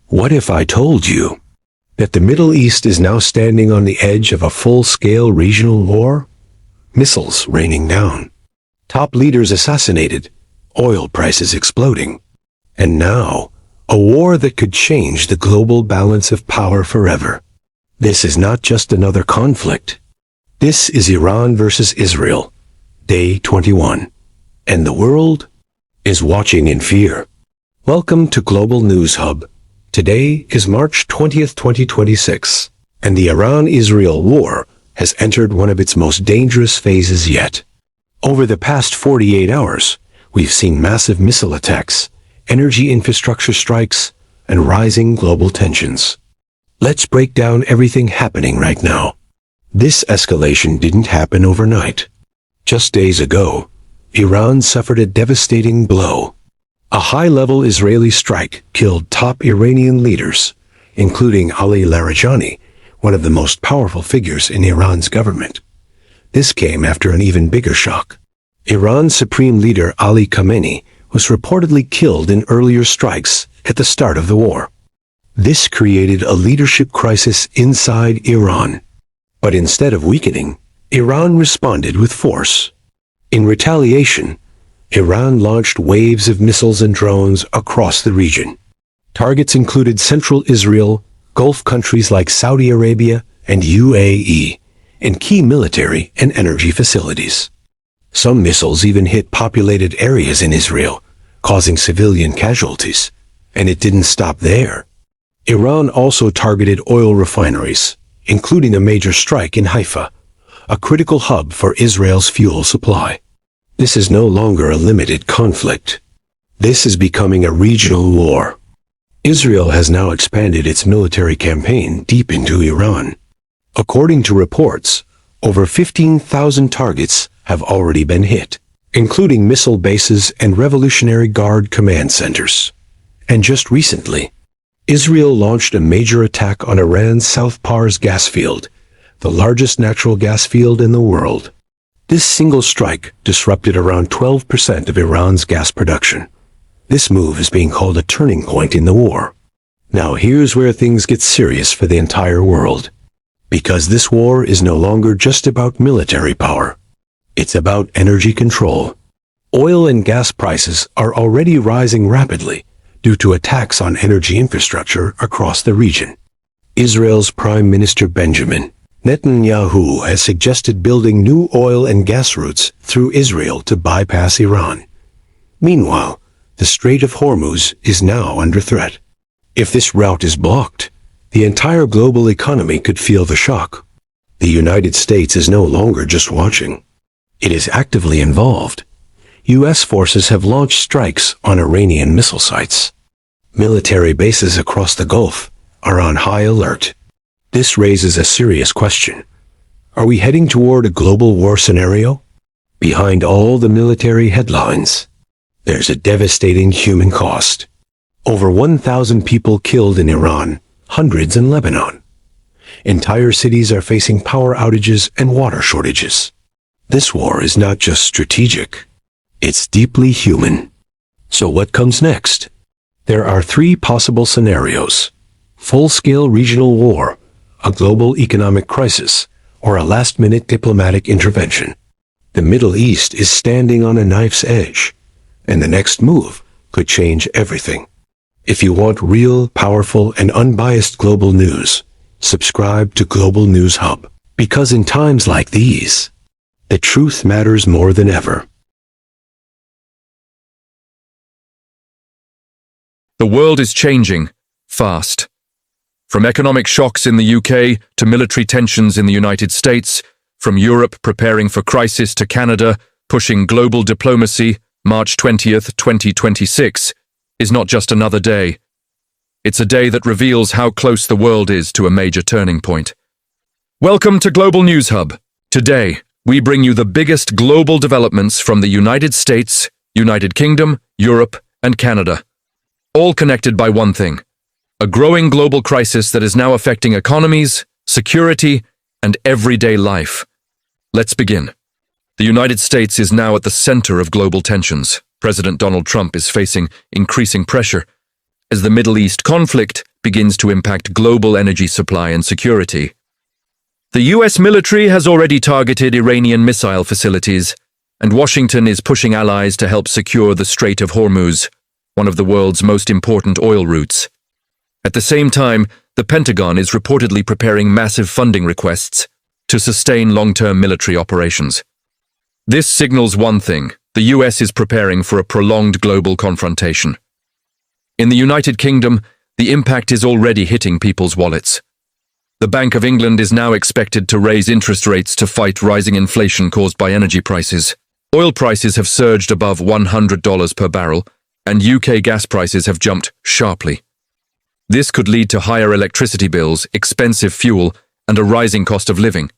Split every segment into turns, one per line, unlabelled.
What if I told you that the Middle East is now standing on the edge of a full-scale regional war? Missiles raining down, top leaders assassinated, oil prices exploding, and now a war that could change the global balance of power forever. This is not just another conflict. This is Iran versus Israel, day 21, and the world is watching in fear. Welcome to Global News Hub. Today is March 20th, 2026, and the Iran-Israel war has entered one of its most dangerous phases yet. Over the past 48 hours, we've seen massive missile attacks, energy infrastructure strikes, and rising global tensions. Let's break down everything happening right now. This escalation didn't happen overnight. Just days ago, Iran suffered a devastating blow. A high-level Israeli strike killed top Iranian leaders, including Ali Larijani, one of the most powerful figures in Iran's government. This came after an even bigger shock. Iran's supreme leader Ali Khamenei was reportedly killed in earlier strikes at the start of the war. This created a leadership crisis inside Iran. But instead of weakening, Iran responded with force. In retaliation, Iran launched waves of missiles and drones across the region. Targets included central Israel, Gulf countries like Saudi Arabia and UAE, and key military and energy facilities. Some missiles even hit populated areas in Israel, causing civilian casualties. And it didn't stop there. Iran also targeted oil refineries, including a major strike in Haifa, a critical hub for Israel's fuel supply. This is no longer a limited conflict. This is becoming a regional war. Israel has now expanded its military campaign deep into Iran. According to reports, over 15,000 targets have already been hit, including missile bases and Revolutionary Guard command centers. And just recently, Israel launched a major attack on Iran's South Pars gas field, the largest natural gas field in the world. This single strike disrupted around 12% of Iran's gas production. This move is being called a turning point in the war. Now here's where things get serious for the entire world. Because this war is no longer just about military power. It's about energy control. Oil and gas prices are already rising rapidly due to attacks on energy infrastructure across the region. Israel's Prime Minister Benjamin Netanyahu has suggested building new oil and gas routes through Israel to bypass Iran. Meanwhile, the Strait of Hormuz is now under threat. If this route is blocked, the entire global economy could feel the shock. The United States is no longer just watching. It is actively involved. U.S. forces have launched strikes on Iranian missile sites. Military bases across the Gulf are on high alert. This raises a serious question. Are we heading toward a global war scenario? Behind all the military headlines, there's a devastating human cost. Over 1,000 people killed in Iran, hundreds in Lebanon. Entire cities are facing power outages and water shortages. This war is not just strategic, it's deeply human. So what comes next? There are three possible scenarios: full-scale regional war, a global economic crisis, or a last-minute diplomatic intervention. The Middle East is standing on a knife's edge, and the next move could change everything. If you want real, powerful, and unbiased global news, subscribe to Global News Hub. Because in times like these, the truth matters more than ever.
The world is changing fast. From economic shocks in the UK to military tensions in the United States, from Europe preparing for crisis to Canada pushing global diplomacy, March 20th, 2026, is not just another day. It's a day that reveals how close the world is to a major turning point. Welcome to Global News Hub. Today, we bring you the biggest global developments from the United States, United Kingdom, Europe, and Canada. All connected by one thing: a growing global crisis that is now affecting economies, security, and everyday life. Let's begin. The United States is now at the center of global tensions. President Donald Trump is facing increasing pressure as the Middle East conflict begins to impact global energy supply and security. The US military has already targeted Iranian missile facilities, and Washington is pushing allies to help secure the Strait of Hormuz, one of the world's most important oil routes. At the same time, the Pentagon is reportedly preparing massive funding requests to sustain long-term military operations. This signals one thing: the US is preparing for a prolonged global confrontation. In the United Kingdom, the impact is already hitting people's wallets. The Bank of England is now expected to raise interest rates to fight rising inflation caused by energy prices. Oil prices have surged above $100 per barrel, and UK gas prices have jumped sharply. This could lead to higher electricity bills, expensive fuel, and a rising cost of living.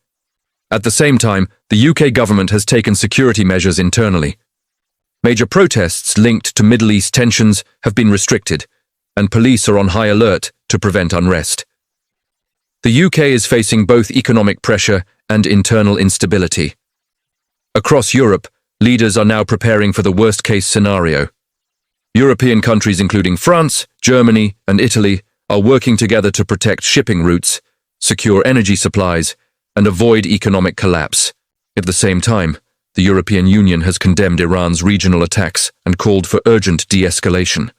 At the same time, the UK government has taken security measures internally. Major protests linked to Middle East tensions have been restricted, and police are on high alert to prevent unrest. The UK is facing both economic pressure and internal instability. Across Europe, leaders are now preparing for the worst-case scenario. European countries including France, Germany, and Italy are working together to protect shipping routes, secure energy supplies, and avoid economic collapse. At the same time, the European Union has condemned Iran's regional attacks and called for urgent de-escalation.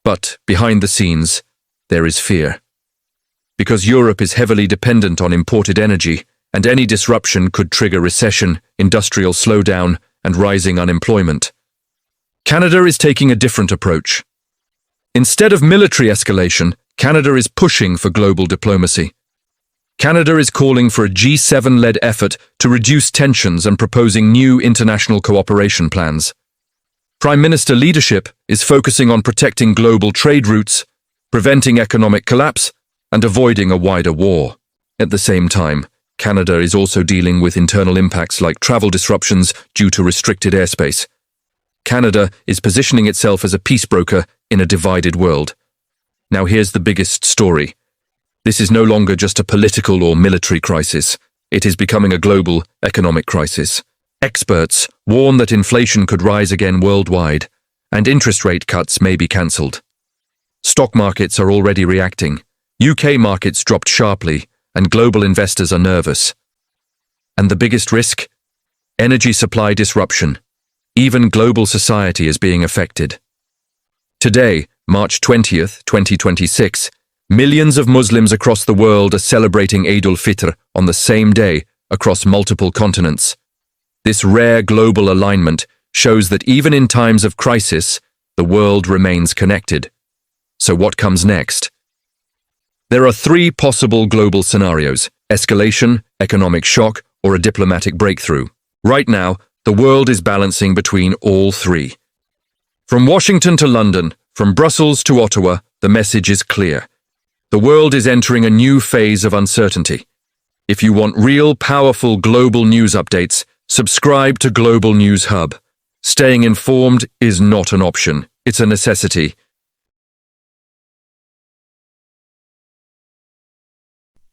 But behind the scenes, there is fear. Because Europe is heavily dependent on imported energy, and any disruption could trigger recession, industrial slowdown, and rising unemployment. Canada is taking a different approach. Instead of military escalation, Canada is pushing for global diplomacy. Canada is calling for a G7-led effort to reduce tensions and proposing new international cooperation plans. Prime Minister leadership is focusing on protecting global trade routes, preventing economic collapse, and avoiding a wider war. At the same time, Canada is also dealing with internal impacts like travel disruptions due to restricted airspace. Canada is positioning itself as a peace broker in a divided world. Now here's the biggest story. This is no longer just a political or military crisis. It is becoming a global economic crisis. Experts warn that inflation could rise again worldwide, and interest rate cuts may be cancelled. Stock markets are already reacting. UK markets dropped sharply, and global investors are nervous. And the biggest risk? Energy supply disruption. Even global society is being affected. Today, March 20th, 2026, millions of Muslims across the world are celebrating Eid al-Fitr on the same day across multiple continents. This rare global alignment shows that even in times of crisis, the world remains connected. So what comes next? There are three possible global scenarios: escalation, economic shock, or a diplomatic breakthrough. Right now, the world is balancing between all three. From Washington to London, from Brussels to Ottawa, the message is clear. The world is entering a new phase of uncertainty. If you want real, powerful global news updates, subscribe to Global News Hub. Staying informed is not an option, it's a necessity.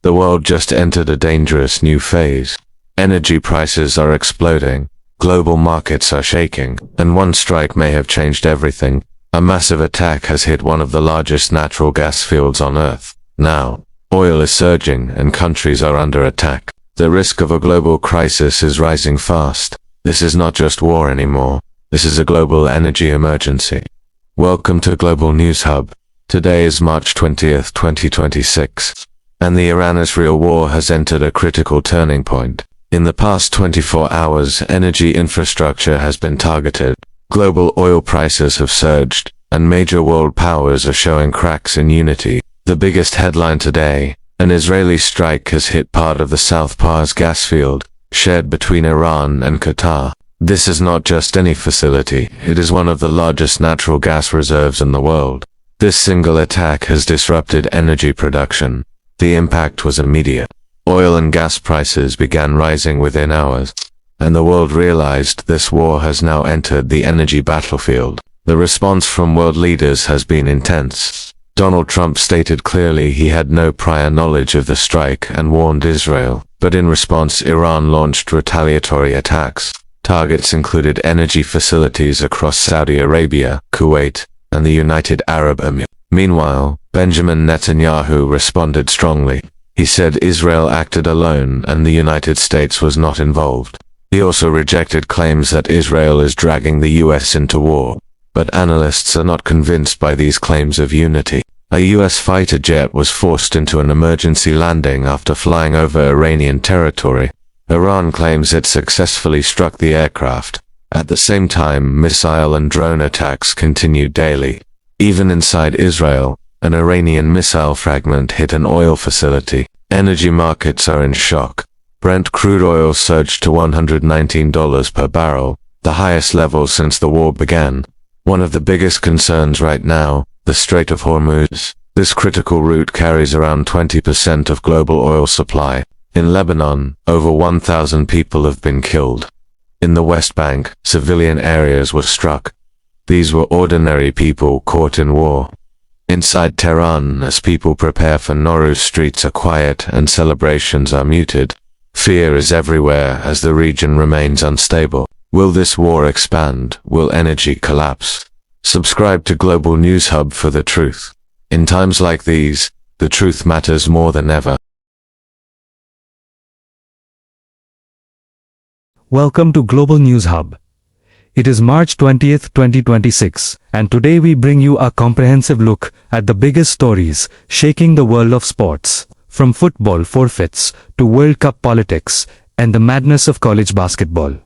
The world just entered a dangerous new phase. Energy prices are exploding, global markets are shaking, and one strike may have changed everything. A massive attack has hit one of the largest natural gas fields on Earth. Now, oil is surging and countries are under attack. The risk of a global crisis is rising fast. This is not just war anymore. This is a global energy emergency. Welcome to Global News Hub. Today is March 20th, 2026. And the Iran-Israel war has entered a critical turning point. In the past 24 hours, energy infrastructure has been targeted. Global oil prices have surged, and major world powers are showing cracks in unity. The biggest headline today: an Israeli strike has hit part of the South Pars gas field, shared between Iran and Qatar. This is not just any facility, it is one of the largest natural gas reserves in the world. This single attack has disrupted energy production. The impact was immediate. Oil and gas prices began rising within hours, and the world realized this war has now entered the energy battlefield. The response from world leaders has been intense. Donald Trump stated clearly he had no prior knowledge of the strike and warned Israel, but in response Iran launched retaliatory attacks. Targets included energy facilities across Saudi Arabia, Kuwait, and the United Arab Emirates. Meanwhile, Benjamin Netanyahu responded strongly. He said Israel acted alone and the United States was not involved. He also rejected claims that Israel is dragging the US into war. But analysts are not convinced by these claims of unity. A US fighter jet was forced into an emergency landing after flying over Iranian territory. Iran claims it successfully struck the aircraft. At the same time, missile and drone attacks continued daily. Even inside Israel, an Iranian missile fragment hit an oil facility. Energy markets are in shock. Brent crude oil surged to $119 per barrel, the highest level since the war began. One of the biggest concerns right now, the Strait of Hormuz. This critical route carries around 20% of global oil supply. In Lebanon, over 1,000 people have been killed. In the West Bank, civilian areas were struck. These were ordinary people caught in war. Inside Tehran, as people prepare for Nowruz, streets are quiet and celebrations are muted. Fear is everywhere as the region remains unstable. Will this war expand? Will energy collapse? Subscribe to Global News Hub for the truth. In times like these, the truth matters more than ever.
Welcome to Global News Hub. It is March 20th, 2026, and today we bring you a comprehensive look at the biggest stories shaking the world of sports, from football forfeits to World Cup politics and the madness of college basketball.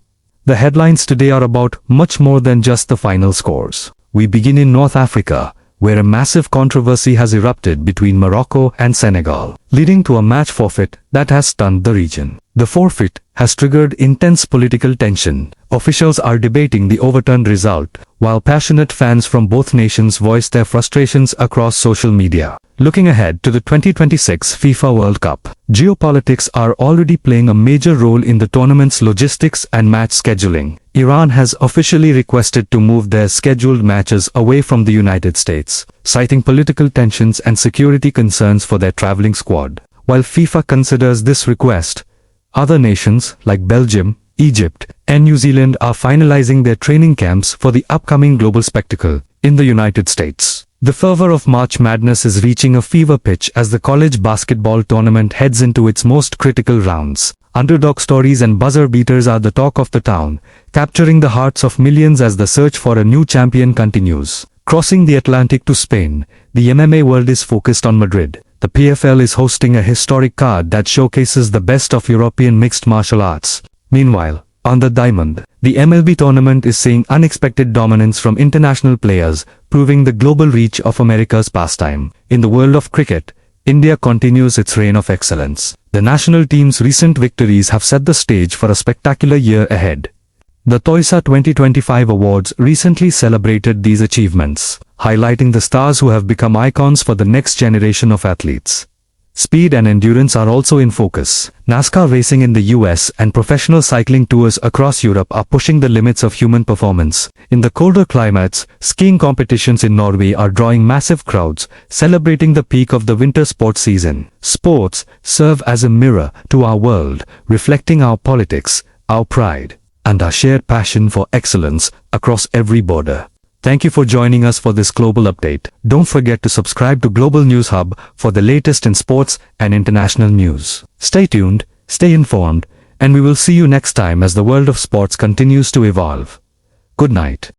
The headlines today are about much more than just the final scores. We begin in North Africa, where a massive controversy has erupted between Morocco and Senegal, leading to a match forfeit that has stunned the region. The forfeit has triggered intense political tension. Officials are debating the overturned result, while passionate fans from both nations voice their frustrations across social media. Looking ahead to the 2026 FIFA World Cup, geopolitics are already playing a major role in the tournament's logistics and match scheduling. Iran has officially requested to move their scheduled matches away from the United States, citing political tensions and security concerns for their traveling squad. While FIFA considers this request, other nations like Belgium, Egypt, and New Zealand are finalizing their training camps for the upcoming global spectacle in the United States. The fervor of March Madness is reaching a fever pitch as the college basketball tournament heads into its most critical rounds. Underdog stories and buzzer beaters are the talk of the town, capturing the hearts of millions as the search for a new champion continues. Crossing the Atlantic to Spain, the MMA world is focused on Madrid. The PFL is hosting a historic card that showcases the best of European mixed martial arts. Meanwhile, on the diamond, the MLB tournament is seeing unexpected dominance from international players, proving the global reach of America's pastime. In the world of cricket, India continues its reign of excellence. The national team's recent victories have set the stage for a spectacular year ahead. The TOYSA 2025 awards recently celebrated these achievements, highlighting the stars who have become icons for the next generation of athletes. Speed and endurance are also in focus. NASCAR racing in the US and professional cycling tours across Europe are pushing the limits of human performance. In the colder climates, skiing competitions in Norway are drawing massive crowds, celebrating the peak of the winter sports season. Sports serve as a mirror to our world, reflecting our politics, our pride, and our shared passion for excellence across every border. Thank you for joining us for this global update. Don't forget to subscribe to Global News Hub for the latest in sports and international news. Stay tuned, stay informed, and we will see you next time as the world of sports continues to evolve. Good night.